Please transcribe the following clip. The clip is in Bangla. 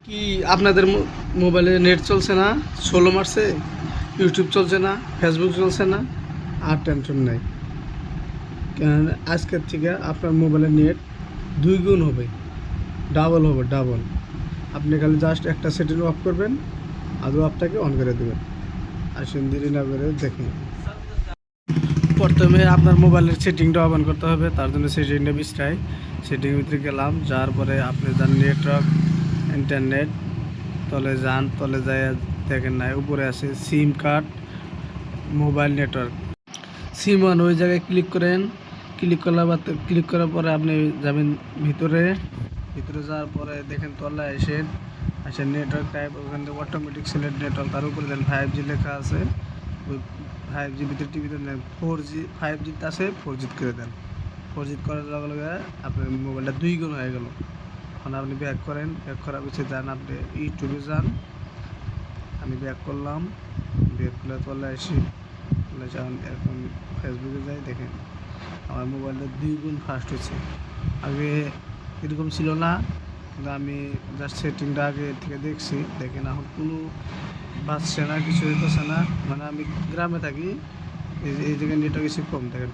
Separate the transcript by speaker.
Speaker 1: কি আপনাদের মোবাইলে নেট চলছে না, স্লো মারছে, ইউটিউব চলছে না, ফেসবুক চলছে না? আর টেনশন নাই, কেন আজকের থেকে আপনার মোবাইলের নেট 2 গুণ হবে, ডাবল হবে, ডাবল। আপনি খালি জাস্ট একটা সেটিং অফ করবেন আর অফটাকে অন করে দেবেন। আসেন দেরি না করে দেখেন। প্রথমে আপনার মোবাইলের সেটিংটা অন করতে হবে, তার জন্য সেটিংটা বিস্তায় সেটিংয়ের ভিতরে গেলাম, যাওয়ার পরে আপনি যান নেটওয়ার্ক, ইন্টারনেট, তলে যান, তলে যায় দেখেন নাই উপরে আছে সিম কার্ড, মোবাইল নেটওয়ার্ক, সিম ওয়ান, ওই জায়গায় ক্লিক করেন। ক্লিক করার পরে আপনি যাবেন ভিতরে। ভিতরে যাওয়ার পরে দেখেন তলে আসেন নেটওয়ার্ক টাইপ, ওখান থেকে অটোমেটিক সিলেক্ট নেটওয়ার্ক, তার উপরে দেন 5G লেখা আছে, ওই 5G ভিতরে টিভিতে দেন 4G, 5G আছে 4G করে দেন। 4G করার লগে লগে আপনার মোবাইলটা 2 গুণ হয়ে গেল। এখন আপনি ব্যাক করেন, ব্যাক করার পিছিয়ে যান, আপনি ইউটিউবে যান। আমি ব্যাক করলাম, ব্যাক করলে চলে আসি, এখন ফেসবুকে যাই, দেখেন আমার মোবাইলটা 2 গুণ ফাস্ট হয়েছে। আগে এরকম ছিল না, কিন্তু আমি জাস্ট সেটিংটা আগে থেকে দেখছি, দেখেন এখন কোনো বাজছে না, কিছু হইতেছে না। মানে আমি গ্রামে থাকি, এই জায়গায় নেটওয়ার্ক কিছু কম, দেখেন।